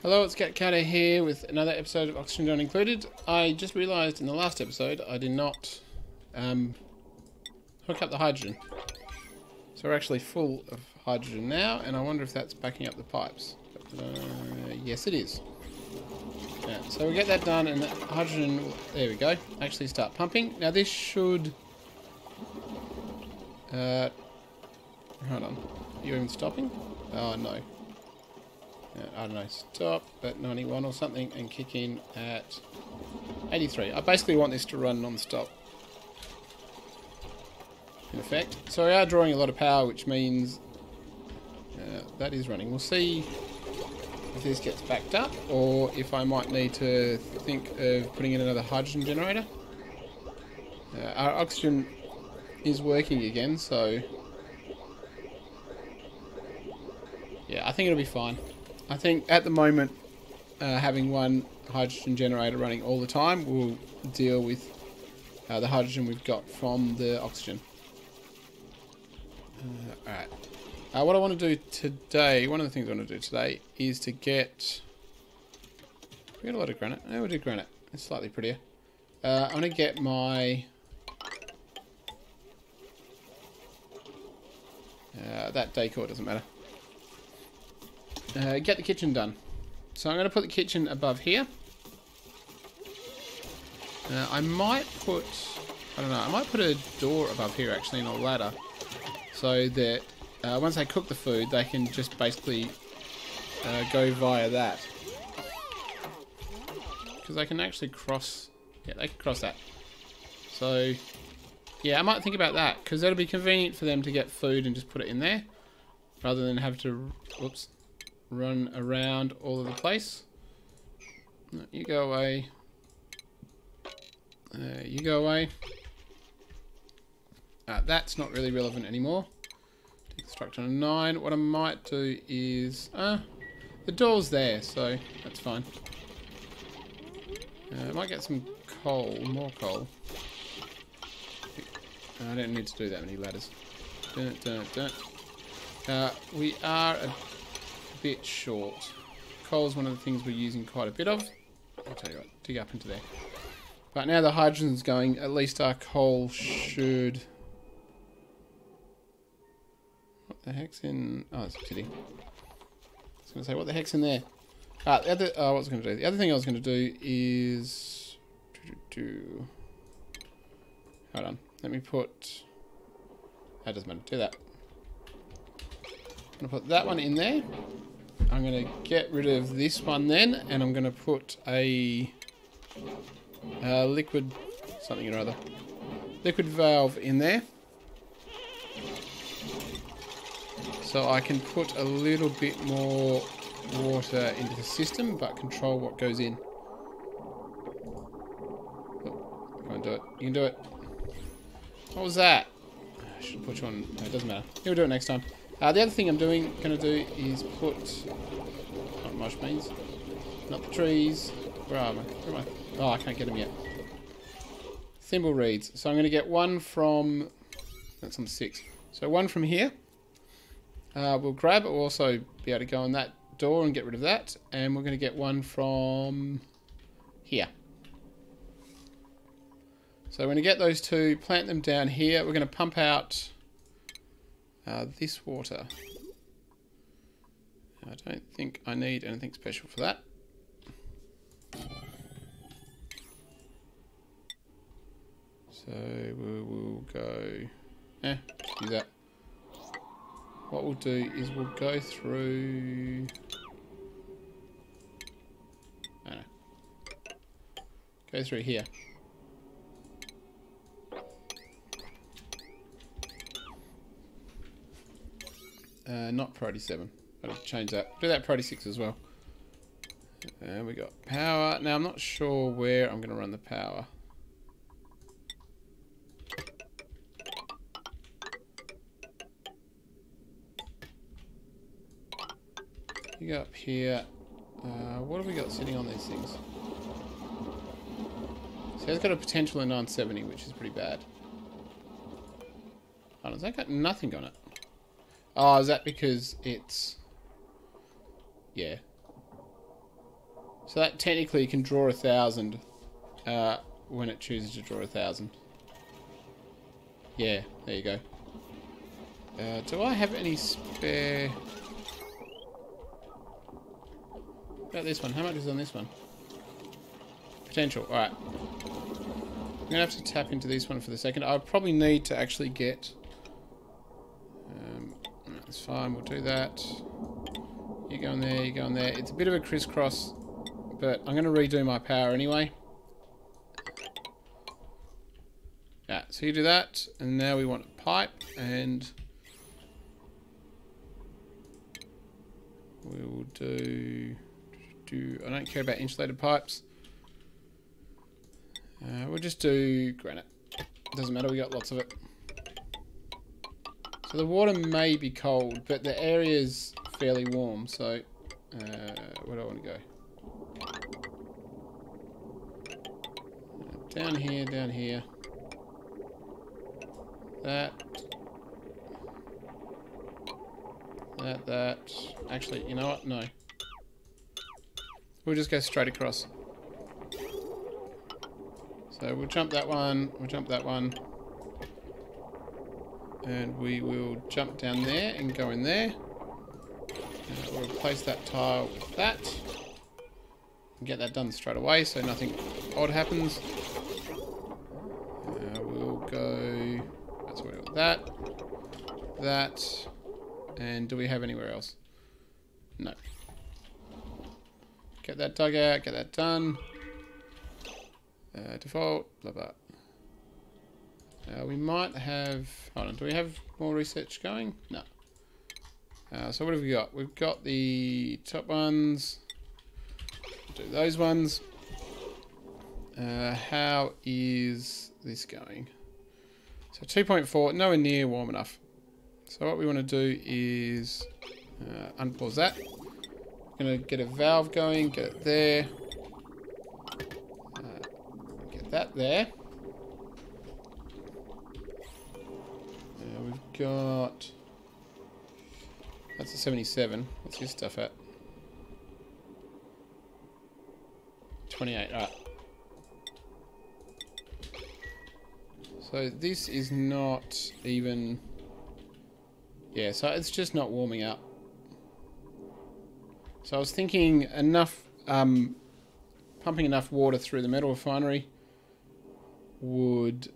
Hello, it's Cat Carter here with another episode of Oxygen Not Included. I just realised in the last episode I did not hook up the hydrogen. So we're actually full of hydrogen now, and I wonder if that's backing up the pipes. Yes, it is. Yeah, so we get that done, and the hydrogen will, there we go, actually start pumping. Now this should... hold on. Are you even stopping? Oh, no. I don't know, stop at 91 or something and kick in at 83. I basically want this to run non-stop, in effect. So we are drawing a lot of power, which means that is running. We'll see if this gets backed up or if I might need to think of putting in another hydrogen generator. Our oxygen is working again, so yeah, I think it'll be fine. I think at the moment, having one hydrogen generator running all the time will deal with the hydrogen we've got from the oxygen. Alright. What I want to do today, one of the things I want to do today is to get... We got a lot of granite. Oh, we did granite. It's slightly prettier. I want to get my... that decor doesn't matter. Get the kitchen done. So I'm going to put the kitchen above here. I might put... I don't know. I might put a door above here actually and a ladder. So that once they cook the food, they can just basically go via that. Because they can actually cross... Yeah, they can cross that. So... Yeah, I might think about that. Because that'll be convenient for them to get food and just put it in there. Rather than have to... Whoops. Run around all over the place. No, you go away. You go away. That's not really relevant anymore. Deconstruct on a 9. What I might do is... the door's there, so that's fine. I might get some coal, more coal. I don't need to do that many ladders. We are a bit short. Coal is one of the things we're using quite a bit of. I'll tell you what, dig up into there. But now the hydrogen's going, at least our coal should... What the heck's in... Oh, it's a pity. I was going to say, what the heck's in there? The other... Oh, what was I going to do? The other thing I was going to do is... Hold on. Let me put... That doesn't matter. Do that. I'm going to put that one in there. I'm going to get rid of this one then, and I'm going to put a liquid something or other. Liquid valve in there. So I can put a little bit more water into the system, but control what goes in. Oh, come on, do it. You can do it. What was that? I should put you on... No, it doesn't matter. You'll do it next time. The other thing I'm going to do is put... Not much means. Not the trees. Where am I? Where am I? Oh, I can't get them yet. Thimble reeds. So I'm going to get one from... That's on 6. So one from here. We'll grab it. We'll also be able to go on that door and get rid of that. And we're going to get one from here. So we're going to get those two, plant them down here. We're going to pump out... this water. I don't think I need anything special for that. So we'll go... do that. What we'll do is we'll go through... I don't know. Go through here. Not priority 7. I'll change that. Do that priority 6 as well. We got power. Now I'm not sure where I'm going to run the power. You go up here. What have we got sitting on these things? So it's got a potential of 970, which is pretty bad. Oh, has that got nothing on it? Oh, is that because it's... Yeah. So that technically can draw 1,000 when it chooses to draw 1,000. Yeah, there you go. Do I have any spare... About this one? How much is on this one? Potential. Alright. I'm going to have to tap into this one for the second. I probably need to actually get... that's fine, we'll do that. You go in there, you go in there. It's a bit of a crisscross, but I'm going to redo my power anyway. Yeah, so you do that, and now we want a pipe, and... we will do... I don't care about insulated pipes. We'll just do granite. Doesn't matter, we got lots of it. So the water may be cold, but the area's fairly warm, so... where do I want to go? Down here, down here. That. That. Actually, you know what? No. We'll just go straight across. So we'll jump that one, we'll jump that one. And we will jump down there and go in there. We'll replace that tile with that. And get that done straight away so nothing odd happens. We'll go... That's where that. That. And do we have anywhere else? No. Get that dug out, get that done. Default, blah blah. We might have... Hold on, do we have more research going? No. So what have we got? We've got the top ones. Do those ones. How is this going? So 2.4, nowhere near warm enough. So what we want to do is unpause that. We're going to get a valve going, get it there. Get that there. We've got... That's a 77. What's his stuff at? 28, alright. So this is not even... Yeah, so it's just not warming up. So I was thinking enough... pumping enough water through the metal refinery would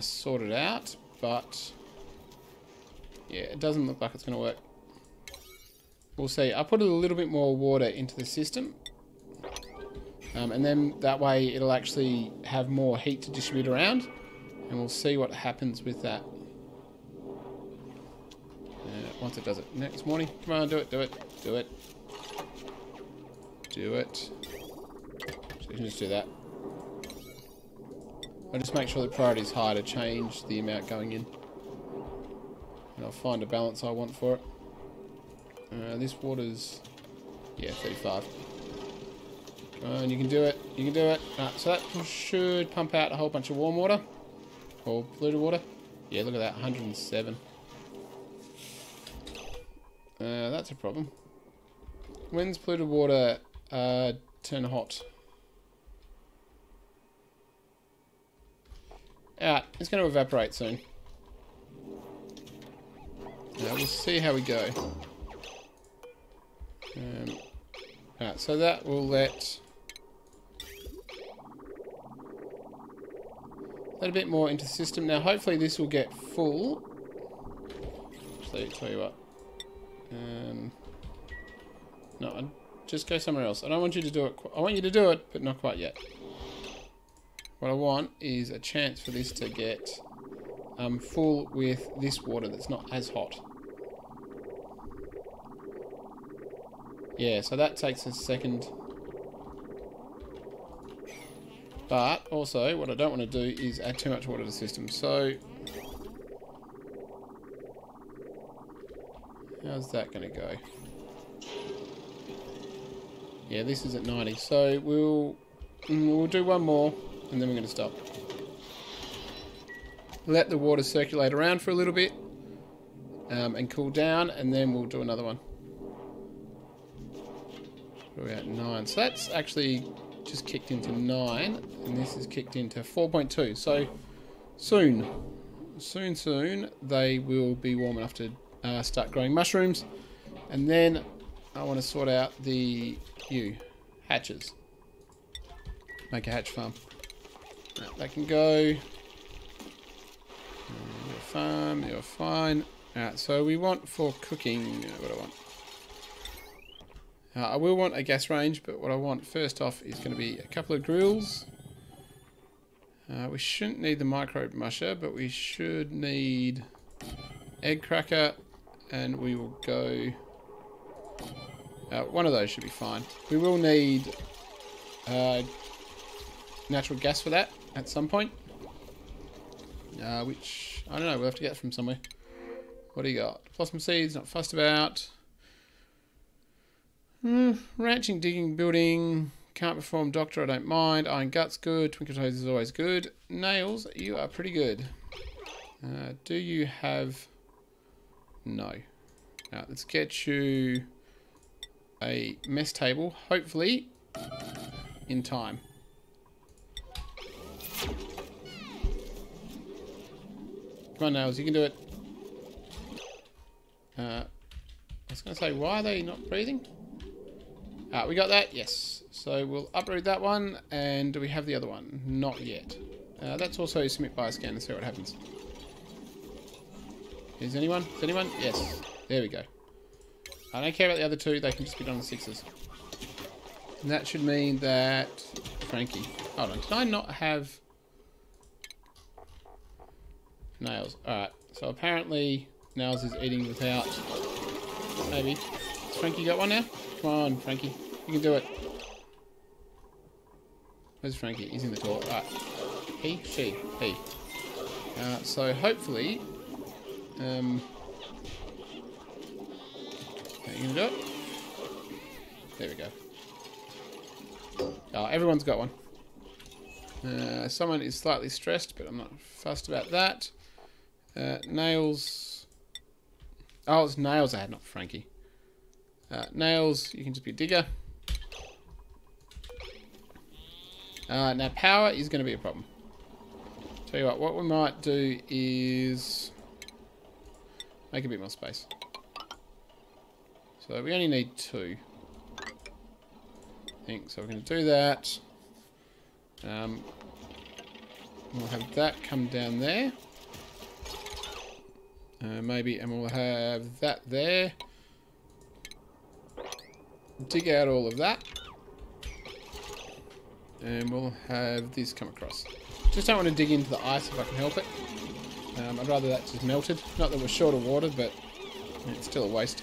sort it out, but... Yeah, it doesn't look like it's going to work. We'll see. I put a little bit more water into the system. And then that way it'll actually have more heat to distribute around. And we'll see what happens with that. Once it does it. Next morning. Come on, do it, do it, do it. Do it. So you can just do that. I'll just make sure the priority is high to change the amount going in. And I'll find a balance I want for it. This water's... Yeah, 35. Come on, you can do it. You can do it. So that should pump out a whole bunch of warm water. Or polluted water. Yeah, look at that. 107. That's a problem. When's polluted water turn hot? It's going to evaporate soon. We'll see how we go. Alright, so that will let a bit more into the system. Now, hopefully this will get full. So, tell you what. No, I'll just go somewhere else. I don't want you to do it. I want you to do it, but not quite yet. What I want is a chance for this to get full with this water that's not as hot. Yeah, so that takes a second. But also, what I don't want to do is add too much water to the system. So, how's that going to go? Yeah, this is at 90. So we'll do one more, and then we're going to stop. Let the water circulate around for a little bit, and cool down, and then we'll do another one. What are we at? 9. So that's actually just kicked into 9, and this is kicked into 4.2. So soon, they will be warm enough to start growing mushrooms. And then I want to sort out the hatches. Make a hatch farm. Right, that can go. You're farm, you're fine. Alright, so we want for cooking, what do I want? I will want a gas range, but what I want first off is going to be a couple of grills. We shouldn't need the micro musher, but we should need egg cracker, and we will go... one of those should be fine. We will need natural gas for that at some point. Which, I don't know, we'll have to get from somewhere. What do you got? Blossom seeds, not fussed about. Ranching, digging, building. Can't perform doctor, I don't mind. Iron guts, good. Twinkle toes is always good. Nails, you are pretty good. Do you have... No. Let's get you a mess table, hopefully in time. Come on, Nails, you can do it. I was going to say, why are they not breathing? We got that? Yes. So we'll uproot that one, and do we have the other one? Not yet. Let's also submit bioscan and see what happens. Is anyone? Is anyone? Yes. There we go. I don't care about the other two, they can just be done on the 6s. And that should mean that... Frankie. Hold on, did I not have... Nails? Alright, so apparently Nails is eating without... Maybe. Has Frankie got one now? Come on, Frankie. You can do it. Where's Frankie? He's in the door. Alright. He? She? He. So hopefully... you can do it? There we go. Oh, everyone's got one. Someone is slightly stressed, but I'm not fussed about that. Nails. Oh, it's Nails I had, not Frankie. Nails, you can just be a digger. Now, power is going to be a problem. Tell you what we might do is make a bit more space. So we only need 2. I think so. We're going to do that. We'll have that come down there. Maybe, and we'll have that there. Dig out all of that. And we'll have this come across. Just don't want to dig into the ice if I can help it. I'd rather that just melted. Not that we're short of water, but it's still a waste.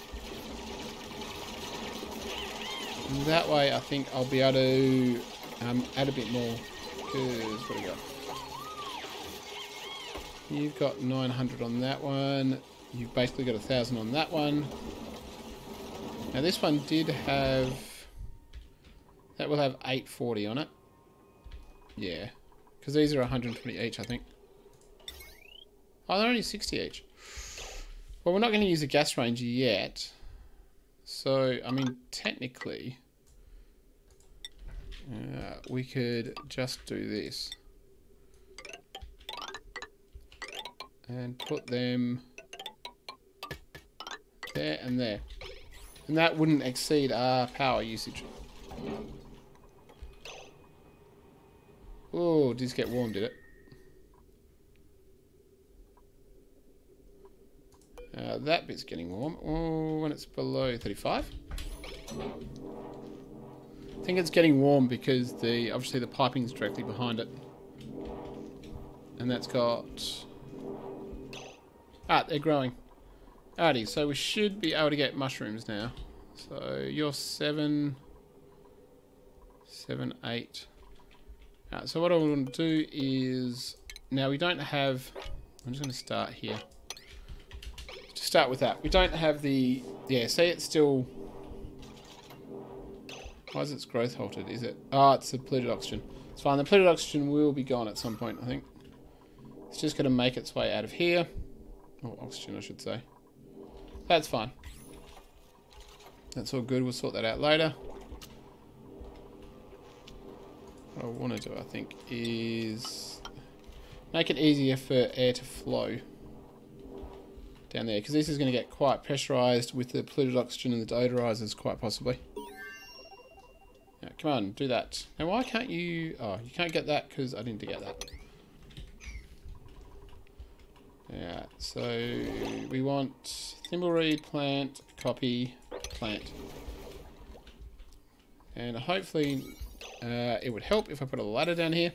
And that way I think I'll be able to add a bit more. Because, what do we got? You've got 900 on that one. You've basically got 1,000 on that one. Now this one did have... That will have 840 on it. Yeah. Because these are 120 each, I think. Oh, they're only 60 each. Well, we're not going to use a gas ranger yet. So, I mean, technically... we could just do this. And put them there and there. And that wouldn't exceed our power usage. Oh, did this get warm, did it? That bit's getting warm. Oh, when it's below 35. I think it's getting warm because obviously the piping's directly behind it. And that's got... they're growing. Alrighty, so we should be able to get mushrooms now. So you're 7, 8. So what I want to do is... Now we don't have... I'm just going to start here. To start with that. We don't have the... Yeah, see it's still... Why is its growth halted? Is it... Oh, it's the polluted oxygen. It's fine. The polluted oxygen will be gone at some point, I think. It's just going to make its way out of here. Or oxygen, I should say. That's fine. That's all good. We'll sort that out later. what I want to do, I think, is make it easier for air to flow down there, because this is going to get quite pressurized with the polluted oxygen and the deodorizers, quite possibly. Now, come on, do that. Now, why can't you... Oh, you can't get that because I didn't get that. Yeah, so we want thimbleweed, plant, copy, plant. And hopefully it would help if I put a ladder down here.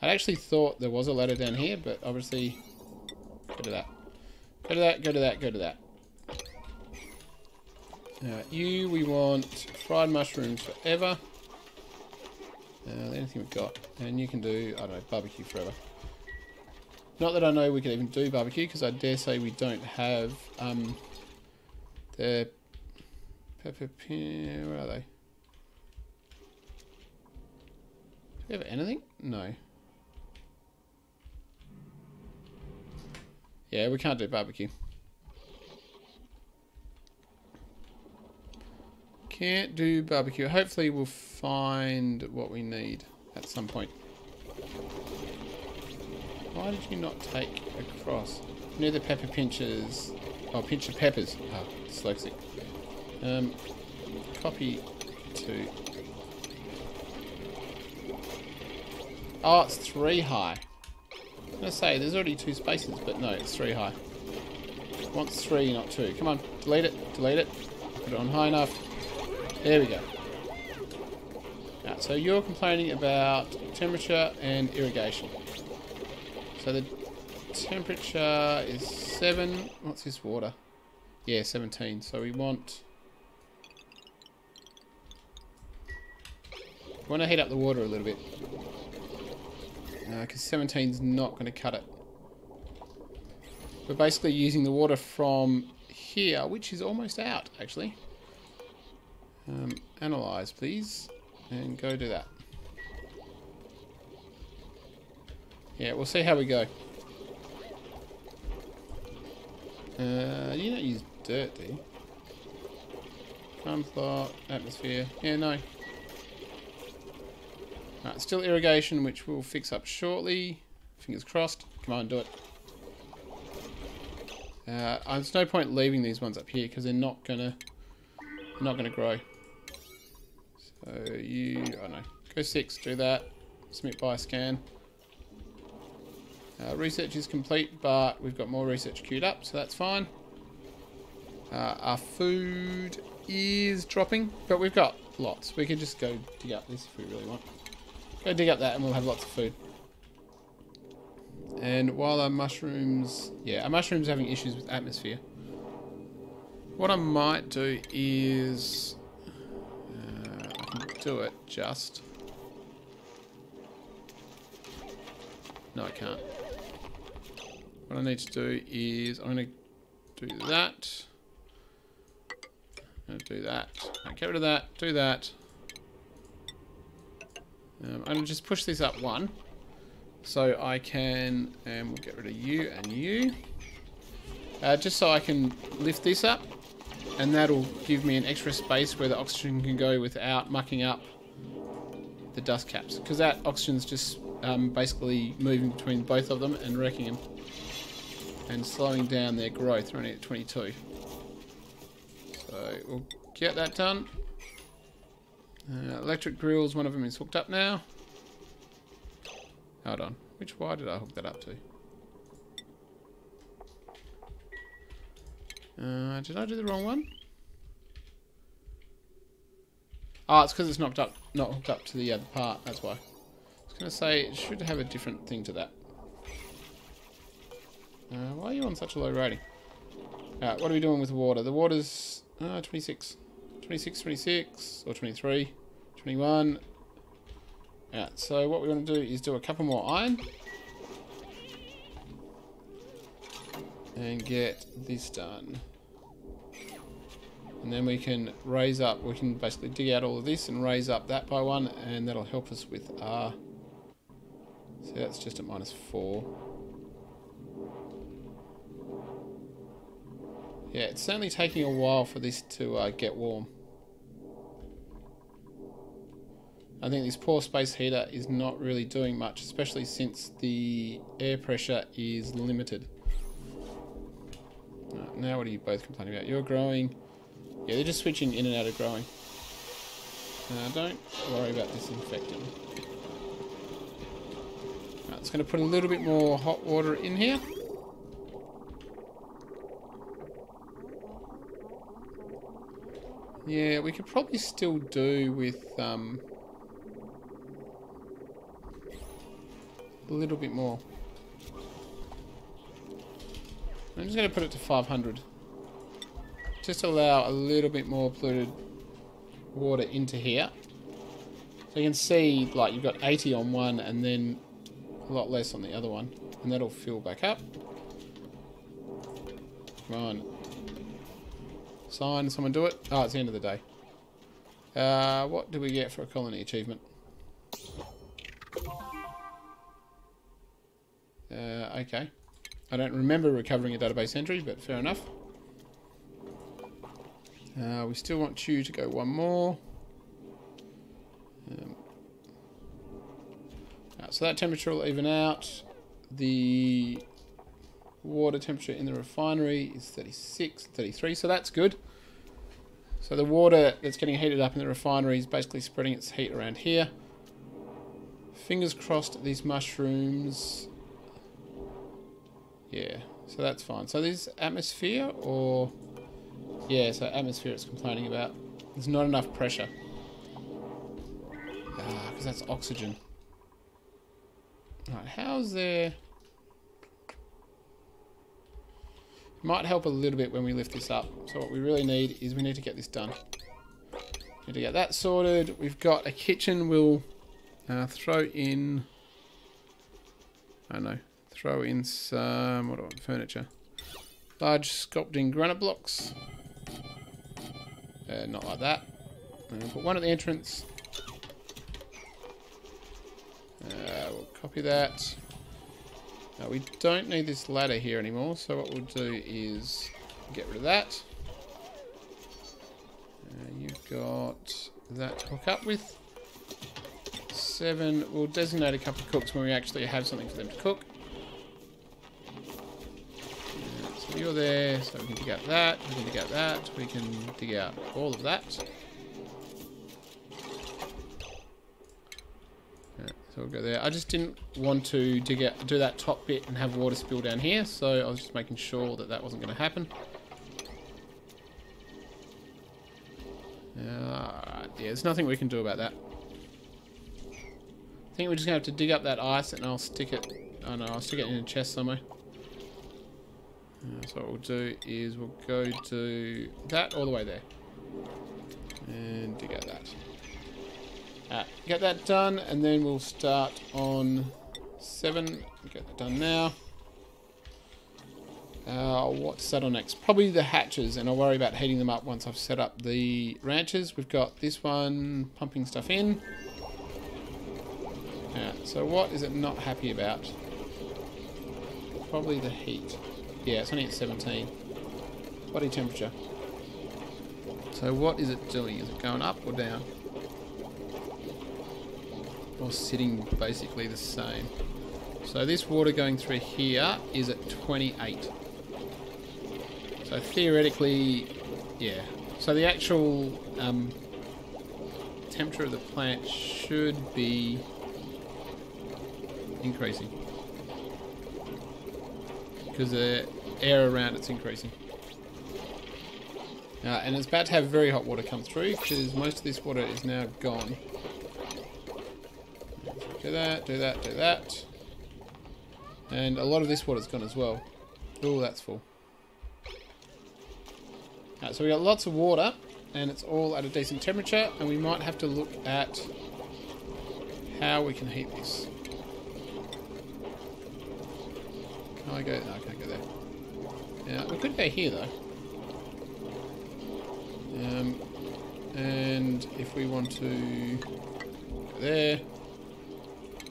I actually thought there was a ladder down here, but obviously... Go to that. Go to that, go to that, go to that. You, we want fried mushrooms forever. Anything we've got. And you can do, I don't know, barbecue forever. Not that I know we can even do barbecue, because I dare say we don't have the pepper... Where are they? Do we have anything? No. Yeah, we can't do barbecue. Can't do barbecue. Hopefully we'll find what we need at some point. Why did you not take across? Near the pepper pinchers. Oh, pinch of peppers. Oh, dyslexic. Copy to... Oh, it's 3 high. I was going to say, there's already 2 spaces, but no, it's 3 high. It wants 3, not 2. Come on, delete it, delete it. Put it on high enough. There we go. Right, so you're complaining about temperature and irrigation. So the temperature is 7. What's this water? Yeah, 17. So we want to heat up the water a little bit. Because 17 is not going to cut it. We're basically using the water from here, which is almost out, actually. Analyze, please. And go do that. Yeah, we'll see how we go. You don't use dirt, do you? Farm plot, atmosphere. Yeah, no. Right, still irrigation, which we'll fix up shortly. Fingers crossed. Come on, do it. There's no point leaving these ones up here because they're not gonna grow. So you, I don't know, go 6, do that. Submit by scan. Research is complete, but we've got more research queued up, so that's fine. Our food is dropping, but we've got lots. We can just go dig up this if we really want. Go dig up that and we'll have lots of food. And while our mushrooms... Yeah, our mushrooms are having issues with atmosphere. What I might do is... I can do it just... No, I can't. What I need to do is... I'm going to do that. I'm going to do that. Right, get rid of that. Do that. I'm going to just push this up 1. So I can... And we'll get rid of you and you. Just so I can lift this up. And that'll give me an extra space where the oxygen can go without mucking up the dust caps. Because that oxygen's just basically moving between both of them and wrecking them. And slowing down their growth. We're only at 22. So we'll get that done. Electric grills, one of them is hooked up now. Hold on. Which wire did I hook that up to? Did I do the wrong one? Oh, it's because it's not hooked up to the other part. That's why. I was going to say it should have a different thing to that. Why are you on such a low rating? What are we doing with the water? The water's 26. 26, 26, or 23, 21. Yeah, so what we want to do is do a couple more iron. And get this done. And then we can raise up, we can basically dig out all of this and raise up that by 1, and that'll help us with our... So that's just at -4. Yeah, it's certainly taking a while for this to get warm. I think this poor space heater is not really doing much, especially since the air pressure is limited. Now what are you both complaining about? You're growing. Yeah, they're just switching in and out of growing. Don't worry about disinfecting. Right, it's going to put a little bit more hot water in here. Yeah, we could probably still do with a little bit more. I'm just going to put it to 500. Just to allow a little bit more polluted water into here. So you can see, like, you've got 80 on one and then a lot less on the other one. And that'll fill back up. Come on. Sign, someone do it. Oh, it's the end of the day. What do we get for a colony achievement? Okay. I don't remember recovering a database entry, but fair enough. We still want you to go one more. So that temperature will even out. The water temperature in the refinery is 36, 33, so that's good. So the water that's getting heated up in the refinery is basically spreading its heat around here. Fingers crossed these mushrooms... Yeah, so that's fine. So this atmosphere, or... Yeah, so atmosphere it's complaining about. There's not enough pressure. Because that's oxygen. Alright, how's there... Might help a little bit when we lift this up. So what we really need is we need to get this done. Need to get that sorted. We've got a kitchen. We'll throw in... I don't know. Throw in some... What do I want? Furniture. Large sculpting granite blocks. Not like that. Put one at the entrance. We'll copy that. Now we don't need this ladder here anymore, so what we'll do is get rid of that. You've got that to hook up with. 7. We'll designate a couple of cooks when we actually have something for them to cook. So you're there, so we can dig out that, we can dig out that, we can dig out all of that. So we'll go there. I just didn't want to do that top bit and have water spill down here, so I was just making sure that that wasn't going to happen. Yeah, there's nothing we can do about that. I think we're just going to have to dig up that ice and I'll stick it... Oh no, I'll stick it in a chest somewhere. So what we'll do is we'll go to that all the way there. And dig out that. Get that done, and then we'll start on 7. Get that done now. What's set on next? Probably the hatches, and I'll worry about heating them up once I've set up the ranches. We've got this one pumping stuff in. So what is it not happy about? Probably the heat. Yeah, it's only at 17. Body temperature. So what is it doing? Is it going up or down? Or sitting basically the same. So this water going through here is at 28. So theoretically, yeah. So the actual temperature of the plant should be increasing. Because the air around it's increasing. And it's about to have very hot water come through because most of this water is now gone. Do that, do that, do that. And a lot of this water's gone as well. Oh, that's full. Alright, so we got lots of water, and it's all at a decent temperature, and we might have to look at how we can heat this. Can I go? No, I can't go there. Yeah, we could go here though. And if we want to go there.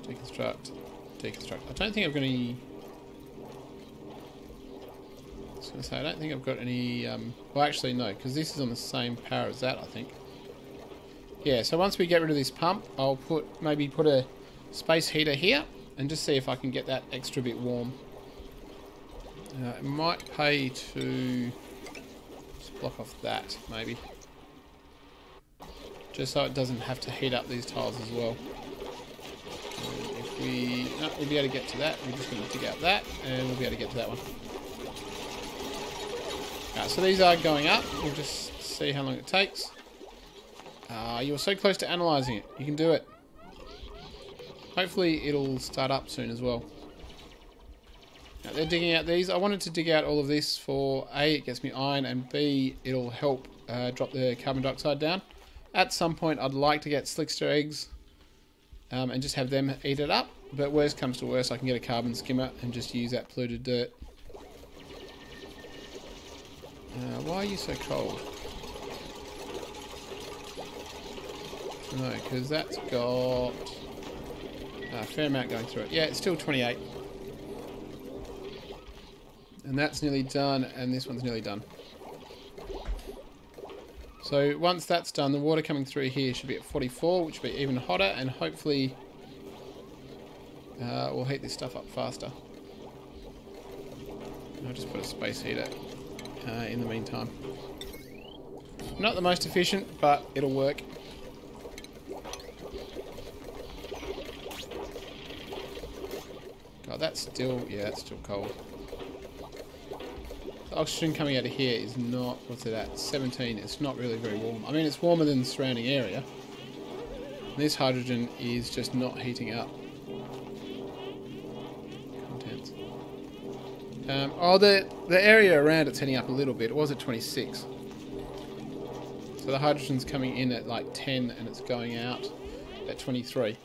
Deconstruct. Deconstruct. I don't think I've got any... I was going to say, I don't think I've got any... Well, actually, no, because this is on the same power as that, I think. Yeah, so once we get rid of this pump, I'll maybe put a space heater here and just see if I can get that extra bit warm. It might pay to just block off that, maybe. Just so it doesn't have to heat up these tiles as well. If we... No, we'll be able to get to that. We're just going to dig out that, and we'll be able to get to that one. Alright, so these are going up. We'll just see how long it takes. You're so close to analysing it. You can do it. Hopefully it'll start up soon as well. Now they're digging out these. I wanted to dig out all of this for A, it gets me iron, and B, it'll help drop the carbon dioxide down. At some point I'd like to get slickster eggs and just have them eat it up. But worst comes to worst, I can get a carbon skimmer and just use that polluted dirt. Why are you so cold? No, because that's got a fair amount going through it. Yeah, it's still 28. And that's nearly done, and this one's nearly done. So once that's done, the water coming through here should be at 44, which will be even hotter, and hopefully we'll heat this stuff up faster. I'll just put a space heater in the meantime. Not the most efficient, but it'll work. God, that's still, yeah, that's still cold. The oxygen coming out of here is not, what's it at? 17. It's not really very warm. I mean, it's warmer than the surrounding area. This hydrogen is just not heating up. Contents. Oh, the area around it's heating up a little bit. It was at 26. So the hydrogen's coming in at like 10 and it's going out at 23.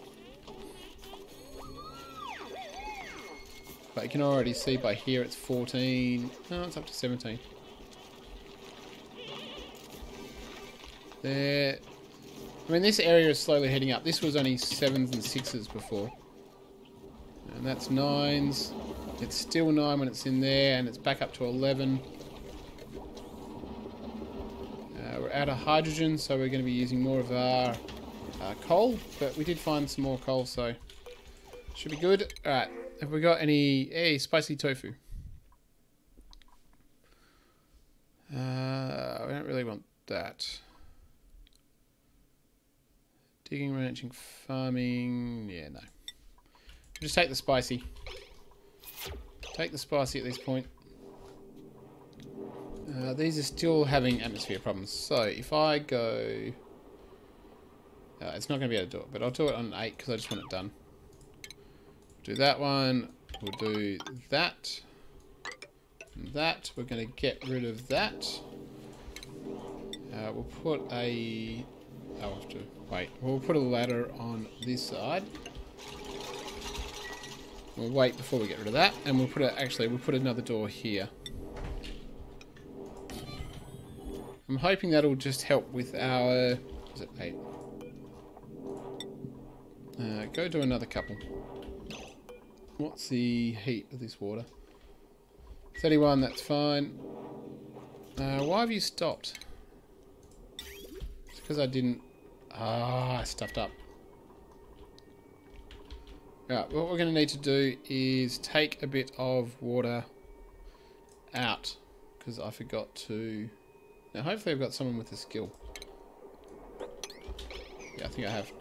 But you can already see by here it's 14. No, it's up to 17. There. I mean, this area is slowly heating up. This was only 7s and 6s before. And that's 9s. It's still 9 when it's in there, and it's back up to 11. We're out of hydrogen, so we're going to be using more of our coal. But we did find some more coal, so should be good. Alright. Have we got any... Hey, spicy tofu. We don't really want that. Digging, ranching, farming... Yeah, no. Just take the spicy. Take the spicy at this point. These are still having atmosphere problems. So, if I go... it's not going to be able to do it, but I'll do it on 8 because I just want it done. Do that one. We'll do that. And that. We're going to get rid of that. We'll put a... I'll have to wait. We'll put a ladder on this side. We'll wait before we get rid of that, and we'll put a, actually we'll put another door here. I'm hoping that'll just help with our... Is it 8? Go do another couple. What's the heat of this water? 31, that's fine. Why have you stopped? It's because I didn't... I stuffed up. Right, what we're going to need to do is take a bit of water out. Because I forgot to... Now hopefully I've got someone with a skill. Yeah, I think I have.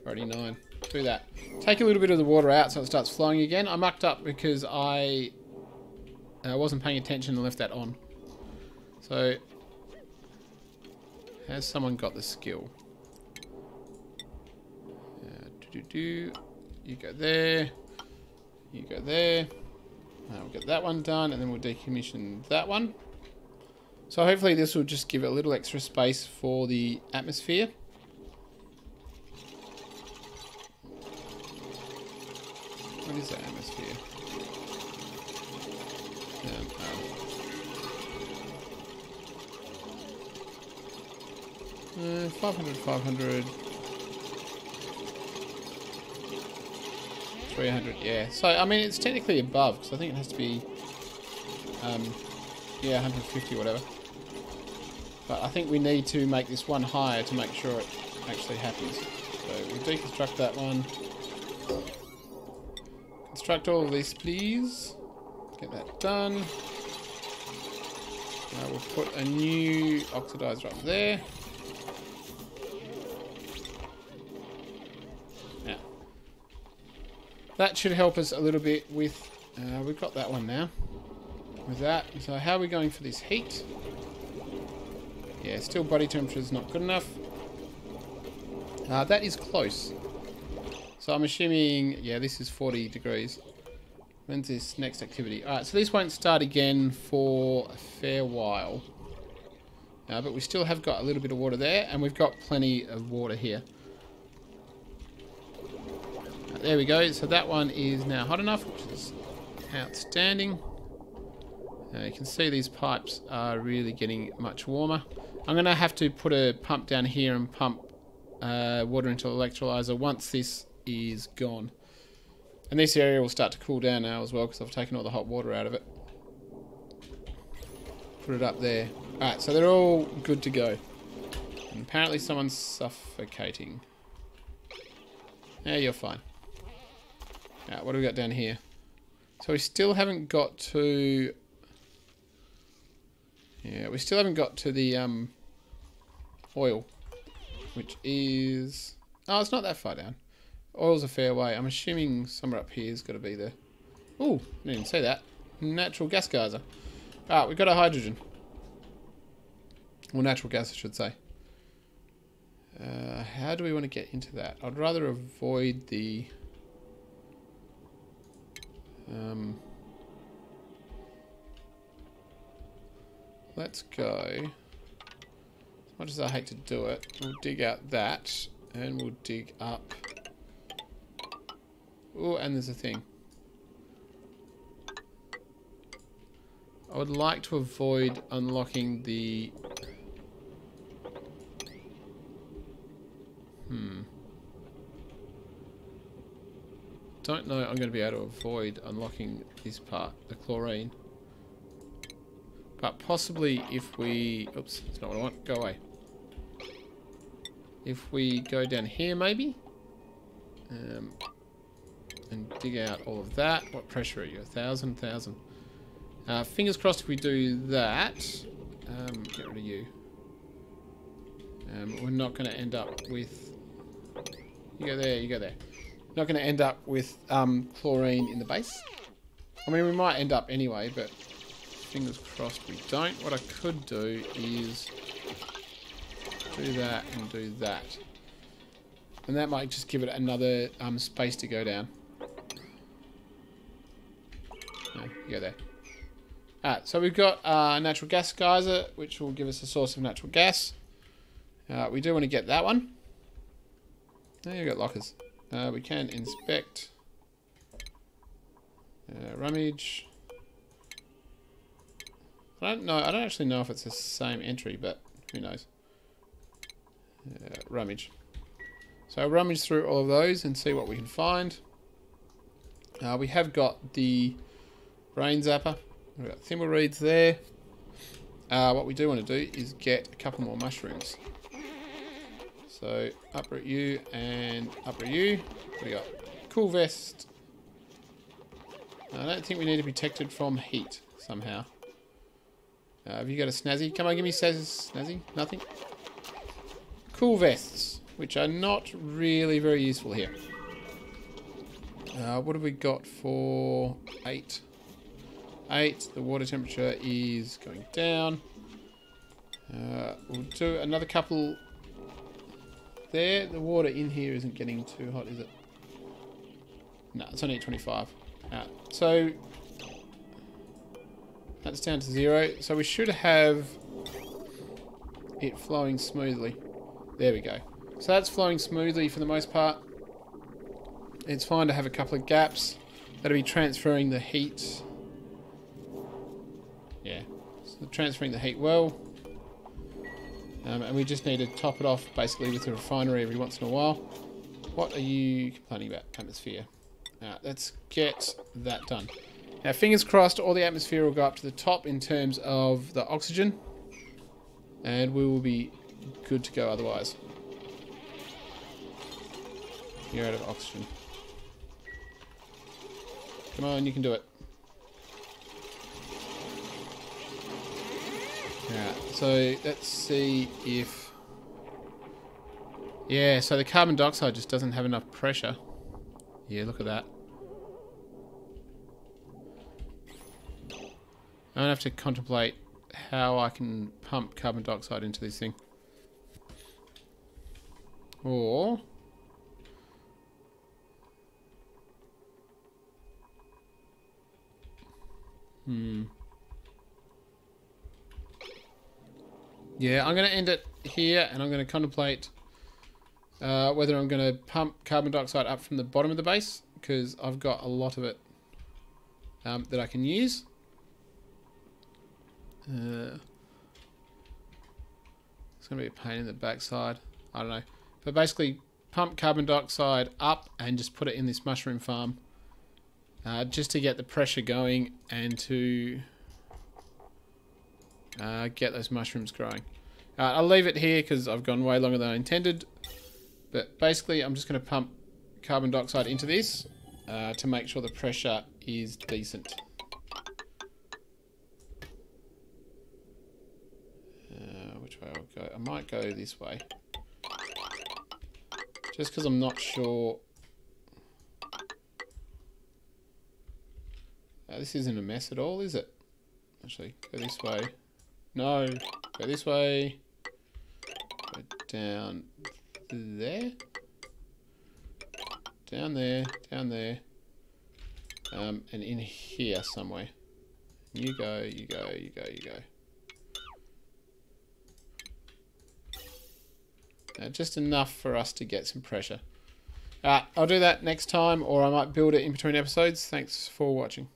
Priority 9. Do that. Take a little bit of the water out so it starts flowing again. I mucked up because I wasn't paying attention and left that on. So, has someone got the skill? You go there. You go there. We'll get that one done and then we'll decommission that one. So hopefully this will just give it a little extra space for the atmosphere. What is that atmosphere? 500, 500. 300, yeah. So, I mean, it's technically above, because I think it has to be, yeah, 150 or whatever. But I think we need to make this one higher to make sure it actually happens. So we'll deconstruct that one. Construct all of this, please. Get that done. We'll put a new oxidizer up there. Now, that should help us a little bit with... we've got that one now. With that. So how are we going for this heat? Yeah, still body temperature is not good enough. That is close. So I'm assuming... Yeah, this is 40 degrees. When's this next activity? Alright, so this won't start again for a fair while. But we still have got a little bit of water there, and we've got plenty of water here. There we go. So that one is now hot enough, which is outstanding. You can see these pipes are really getting much warmer. I'm going to have to put a pump down here and pump water into the electrolyzer once this is gone. And this area will start to cool down now as well because I've taken all the hot water out of it. Put it up there. Alright, so they're all good to go. And apparently someone's suffocating. Yeah, you're fine. Alright, what do we got down here? So we still haven't got to... Yeah, we still haven't got to the oil. Which is... Oh, it's not that far down. Oil's a fair way. I'm assuming somewhere up here has got to be there. Ooh, didn't even say that. Natural gas geyser. Alright, we've got a hydrogen. Or natural gas, I should say. How do we want to get into that? I'd rather avoid the... let's go. As much as I hate to do it, we'll dig out that. And we'll dig up... Oh, and there's a thing. I would like to avoid unlocking the... Don't know I'm going to be able to avoid unlocking this part, the chlorine. But possibly if we... Oops, that's not what I want. Go away. If we go down here, maybe? And dig out all of that. What pressure are you? 1,000, 1,000. Fingers crossed if we do that. Get rid of you. We're not going to end up with... You go there, you go there. Not going to end up with chlorine in the base. I mean, we might end up anyway, but fingers crossed we don't. What I could do is do that and do that. And that might just give it another space to go down. No, you go there. Alright, so we've got a natural gas geyser, which will give us a source of natural gas. We do want to get that one. There you got lockers. We can inspect. Rummage. I don't know. I don't actually know if it's the same entry, but who knows. Rummage. So I'll rummage through all of those and see what we can find. We have got the brain zapper. We've got thimbleweeds there. What we do want to do is get a couple more mushrooms. So uproot you and uproot you. What do we got? Cool vest. I don't think we need to be protected from heat somehow. Have you got a snazzy? Come on, give me snazzy. Nothing. Cool vests, which are not really very useful here. What have we got for 8? 8. The water temperature is going down. We'll do another couple there. The water in here isn't getting too hot, is it? No, it's only at 25. So that's down to 0. So we should have it flowing smoothly. There we go. So that's flowing smoothly for the most part. It's fine to have a couple of gaps. That'll be transferring the heat. Yeah, so transferring the heat well. And we just need to top it off basically with a refinery every once in a while. What are you complaining about? Atmosphere. Let's get that done. Now, fingers crossed, all the atmosphere will go up to the top in terms of the oxygen. And we will be good to go otherwise. You're out of oxygen. Come on, you can do it. Alright, so let's see if... Yeah, so the carbon dioxide just doesn't have enough pressure. Yeah, look at that. I'm going to have to contemplate how I can pump carbon dioxide into this thing. Or... Yeah, I'm going to end it here, and I'm going to contemplate whether I'm going to pump carbon dioxide up from the bottom of the base, because I've got a lot of it that I can use. It's going to be a pain in the backside. I don't know. But basically, pump carbon dioxide up and just put it in this mushroom farm. Just to get the pressure going and to get those mushrooms growing. I'll leave it here because I've gone way longer than I intended. But basically, I'm just going to pump carbon dioxide into this to make sure the pressure is decent. Which way I'll go? I might go this way. Just because I'm not sure. This isn't a mess at all, is it? Actually, go this way. No, go this way. Go down there. Down there, down there. And in here somewhere. You go, you go, you go, you go. Just enough for us to get some pressure. I'll do that next time, or I might build it in between episodes. Thanks for watching.